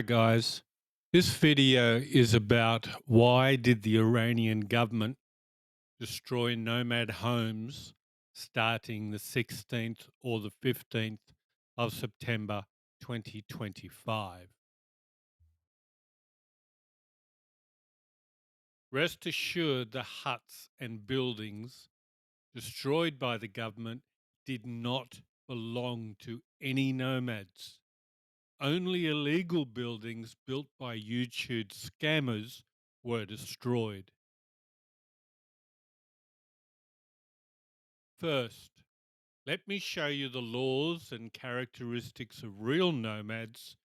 Hi guys, this video is about why did the Iranian government destroy nomad homes starting the 16th or the 15th of September 2025. Rest assured the huts and buildings destroyed by the government did not belong to any nomads. Only illegal buildings built by YouTube scammers were destroyed. First, let me show you the laws and characteristics of real nomads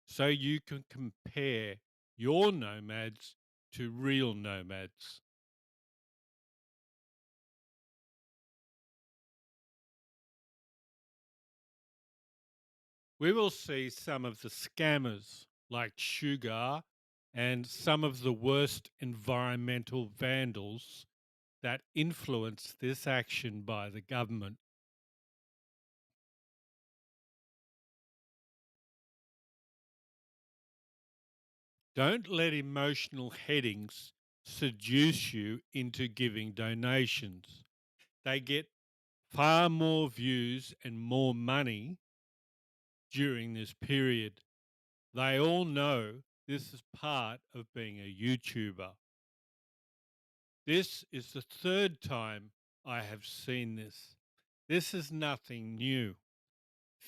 so you can compare your nomads to real nomads. We will see some of the scammers like Sugar and some of the worst environmental vandals that influence this action by the government. Don't let emotional headings seduce you into giving donations. They get far more views and more money during this period. They all know this is part of being a YouTuber. This is the third time I have seen this. This is nothing new.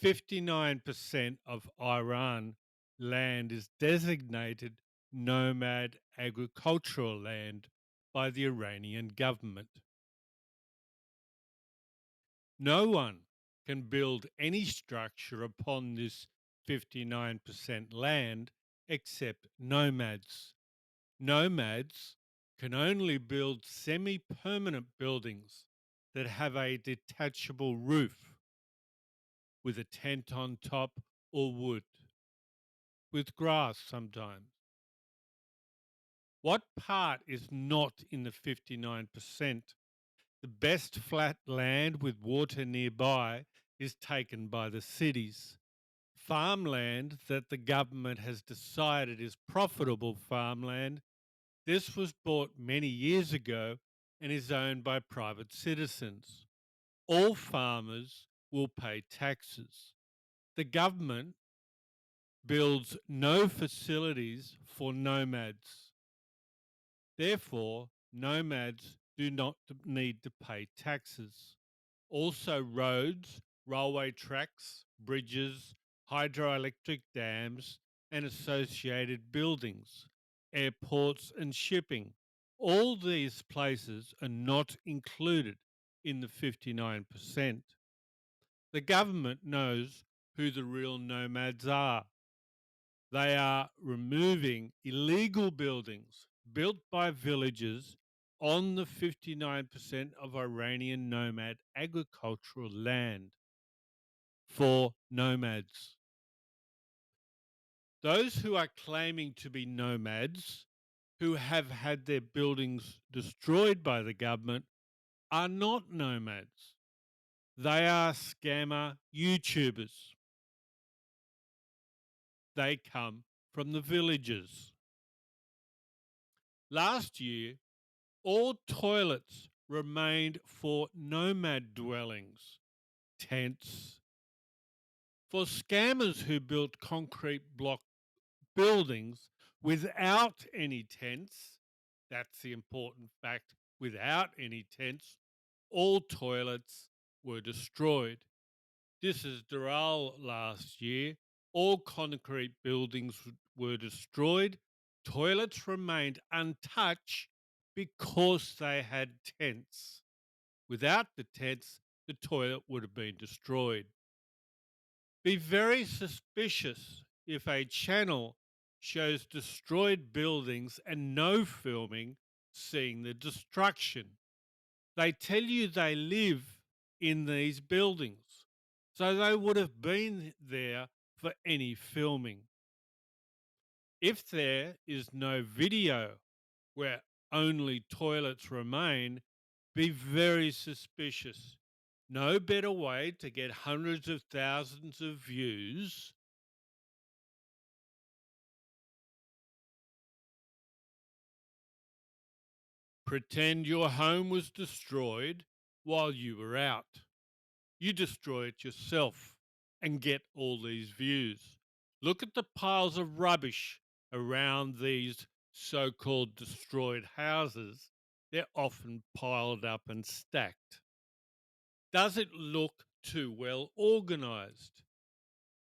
59% of Iran land is designated nomad agricultural land by the Iranian government. No one can build any structure upon this 59% land except nomads. Nomads can only build semi permanent buildings that have a detachable roof with a tent on top or wood, with grass sometimes. What part is not in the 59%? The best flat land with water nearby is taken by the cities. Farmland that the government has decided is profitable farmland, this was bought many years ago and is owned by private citizens. All farmers will pay taxes. The government builds no facilities for nomads. Therefore, nomads do not need to pay taxes. Also, roads, railway tracks, bridges, hydroelectric dams, and associated buildings, airports, and shipping. All these places are not included in the 59%. The government knows who the real nomads are. They are removing illegal buildings built by villagers on the 59% of Iranian nomad agricultural land for nomads. Those who are claiming to be nomads, who have had their buildings destroyed by the government, are not nomads. They are scammer YouTubers. They come from the villages. Last year, all toilets remained for nomad dwellings, tents. For scammers who built concrete block buildings without any tents, that's the important fact, without any tents, all toilets were destroyed. This is Doral last year. All concrete buildings were destroyed. Toilets remained untouched because they had tents. Without the tents, the toilet would have been destroyed. Be very suspicious if a channel shows destroyed buildings and no filming seeing the destruction. They tell you they live in these buildings, so they would have been there for any filming. If there is no video where only toilets remain, be very suspicious. No better way to get hundreds of thousands of views Pretend your home was destroyed while you were out. You destroy it yourself and get all these views. Look at the piles of rubbish around these so called destroyed houses. They're often piled up and stacked. Does it look too well organized?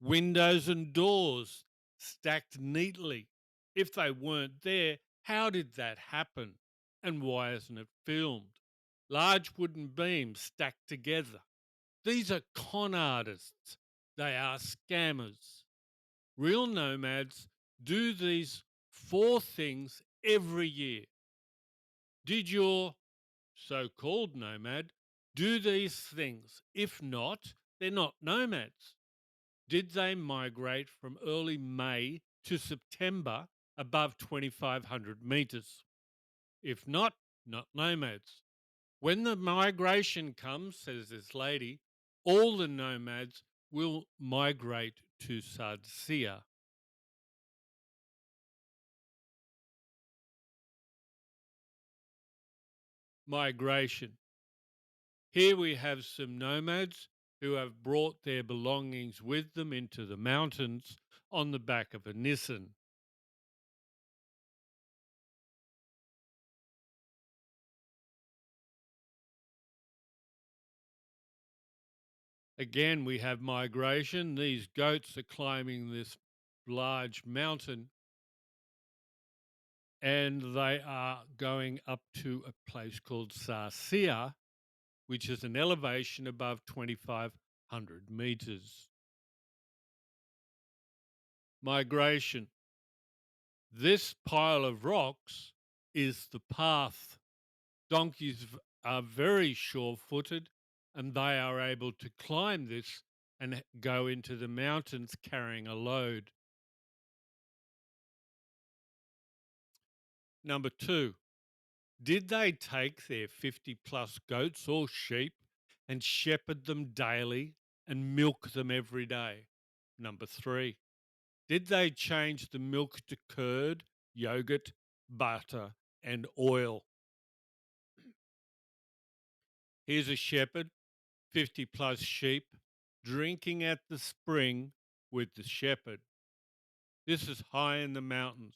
Windows and doors stacked neatly. If they weren't there, how did that happen? And why isn't it filmed? Large wooden beams stacked together. These are con artists. They are scammers. Real nomads do these four things every year. Did your so called nomad do these things? If not, they're not nomads. Did they migrate from early May to September above 2,500 metres? If not, not nomads. When the migration comes, says this lady, all the nomads will migrate to Sadasht. Migration. Here we have some nomads who have brought their belongings with them into the mountains on the back of a Nissan. Again, we have migration. These goats are climbing this large mountain and they are going up to a place called Sarsia, which is an elevation above 2,500 meters. Migration. This pile of rocks is the path. Donkeys are very sure footed and they are able to climb this and go into the mountains carrying a load. Number two, did they take their 50 plus goats or sheep and shepherd them daily and milk them every day? Number three, did they change the milk to curd, yogurt, butter, and oil? Here's a shepherd, 50 plus sheep, drinking at the spring with the shepherd. This is high in the mountains.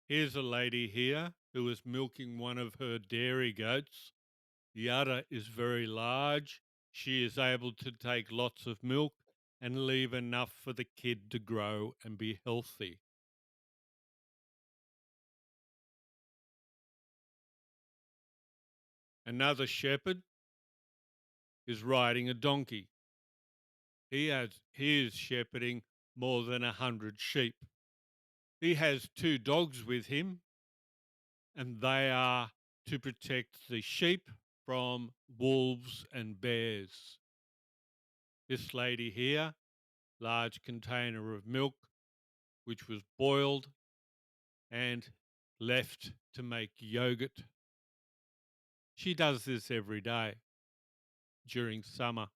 Here's a lady here who is milking one of her dairy goats. The udder is very large. She is able to take lots of milk and leave enough for the kid to grow and be healthy. Another shepherd is riding a donkey. He is shepherding more than 100 sheep. He has two dogs with him, and they are to protect the sheep from wolves and bears. This lady here, large container of milk, which was boiled and left to make yogurt. She does this every day during summer.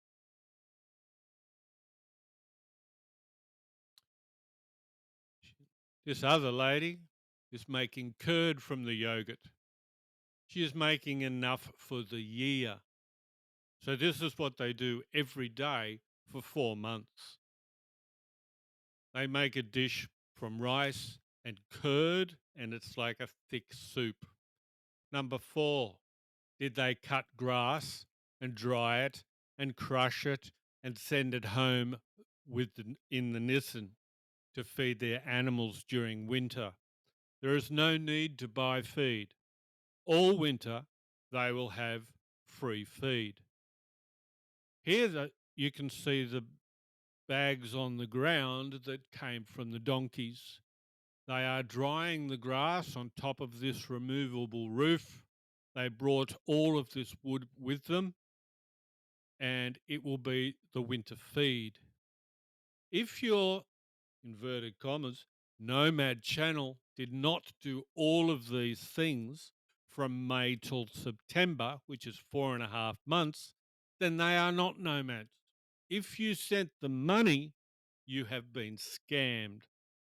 This other lady is making curd from the yogurt. She is making enough for the year. So this is what they do every day for 4 months. They make a dish from rice and curd, and it's like a thick soup. Number four, did they cut grass and dry it and crush it and send it home in the Nissan to feed their animals during winter? There is no need to buy feed. All winter, they will have free feed. Here, you can see the bags on the ground that came from the donkeys. They are drying the grass on top of this removable roof. They brought all of this wood with them, and it will be the winter feed. If your inverted commas nomad channel did not do all of these things from May till September, which is 4.5 months, then they are not nomads. If you sent the money, you have been scammed.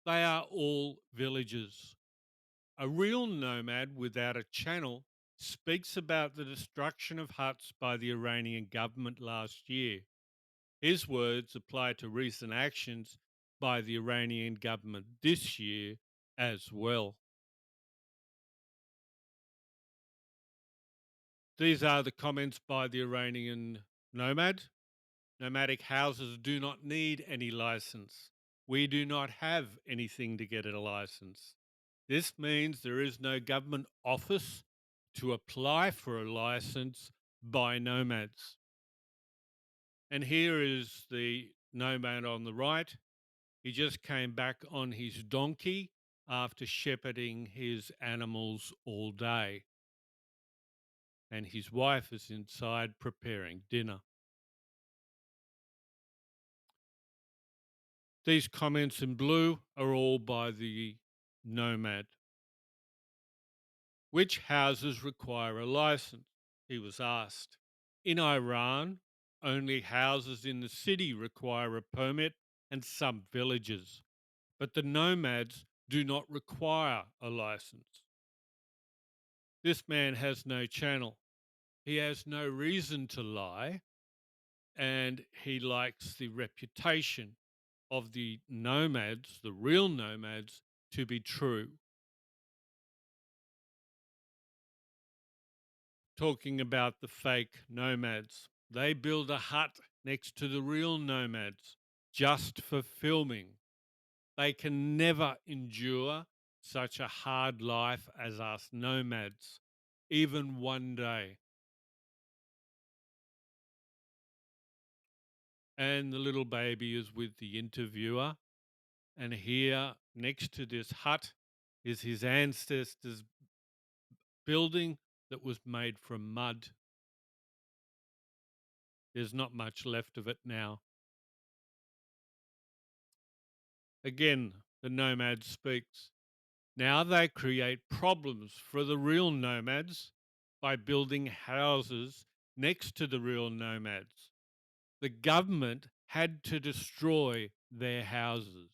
They are all villagers. A real nomad without a channel speaks about the destruction of huts by the Iranian government last year. His words apply to recent actions by the Iranian government this year as well. These are the comments by the Iranian nomad. Nomadic houses do not need any license. We do not have anything to get a license. This means there is no government office to apply for a license by nomads. And here is the nomad on the right. He just came back on his donkey after shepherding his animals all day. And his wife is inside preparing dinner. These comments in blue are all by the nomad. Which houses require a license? He was asked. In Iran, only houses in the city require a permit and some villages, but the nomads do not require a license. This man has no channel. He has no reason to lie, and he likes the reputation of the nomads, the real nomads, to be true. Talking about the fake nomads, they build a hut next to the real nomads just for filming. They can never endure such a hard life as us nomads, even one day. And the little baby is with the interviewer. And here, next to this hut, is his ancestors' building that was made from mud. There's not much left of it now. Again, the nomad speaks. Now they create problems for the real nomads by building houses next to the real nomads. The government had to destroy their houses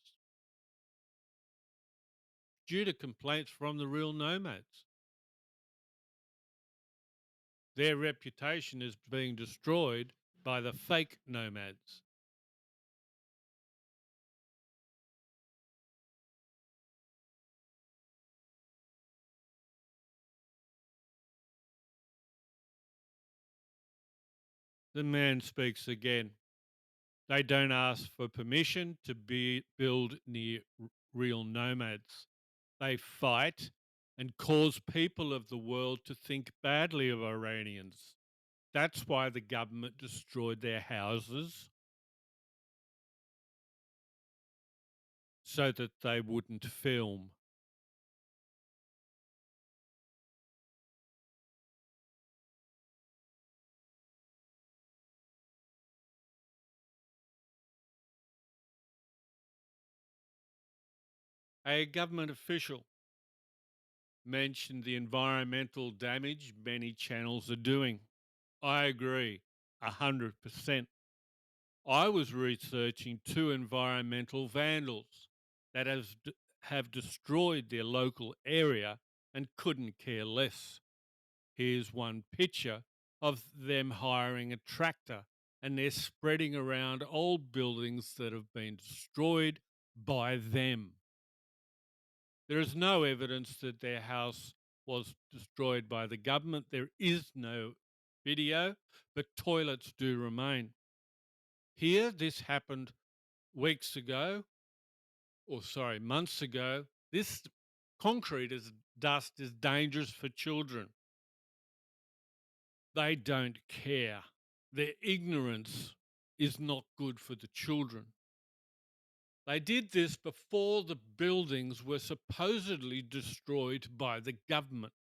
due to complaints from the real nomads. Their reputation is being destroyed by the fake nomads. The man speaks again. They don't ask for permission to build near real nomads. They fight and cause people of the world to think badly of Iranians. That's why the government destroyed their houses so that they wouldn't film. A government official mentioned the environmental damage many channels are doing. I agree, 100%. I was researching two environmental vandals that have destroyed their local area and couldn't care less. Here's one picture of them hiring a tractor and they're spreading around old buildings that have been destroyed by them. There is no evidence that their house was destroyed by the government. There is no video, but toilets do remain. Here, this happened weeks ago, or sorry, months ago. This concrete is dust is dangerous for children. They don't care. Their ignorance is not good for the children. They did this before the buildings were supposedly destroyed by the government.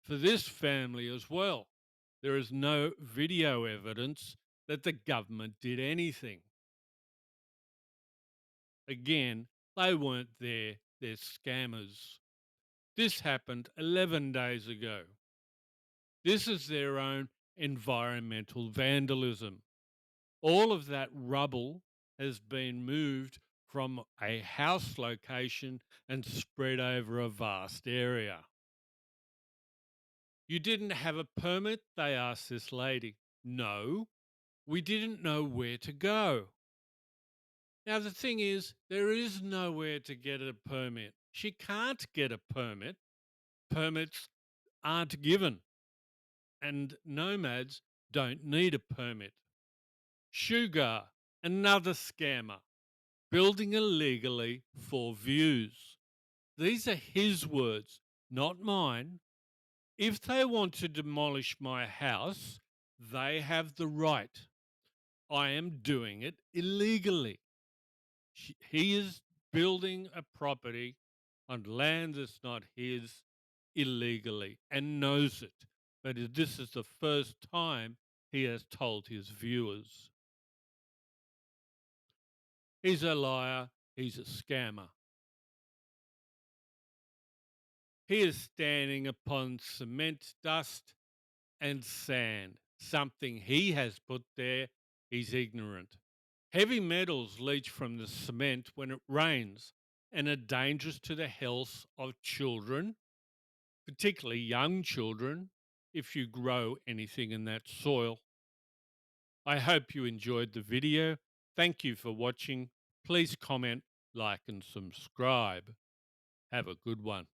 For this family as well, there is no video evidence that the government did anything. Again, they weren't there, they're scammers. This happened 11 days ago. This is their own environmental vandalism. All of that rubble has been moved from a house location and spread over a vast area. You didn't have a permit? They asked this lady. No, we didn't know where to go. Now, the thing is, there is nowhere to get a permit. She can't get a permit. Permits aren't given, and nomads don't need a permit. Sugar, another scammer, building illegally for views. These are his words, not mine. If they want to demolish my house, they have the right. I am doing it illegally. He is building a property on land that's not his illegally and knows it. But this is the first time he has told his viewers. He's a liar. He's a scammer. He is standing upon cement dust and sand, something he has put there. He's ignorant. Heavy metals leach from the cement when it rains and are dangerous to the health of children, particularly young children, if you grow anything in that soil. I hope you enjoyed the video. Thank you for watching. Please comment, like, and subscribe. Have a good one.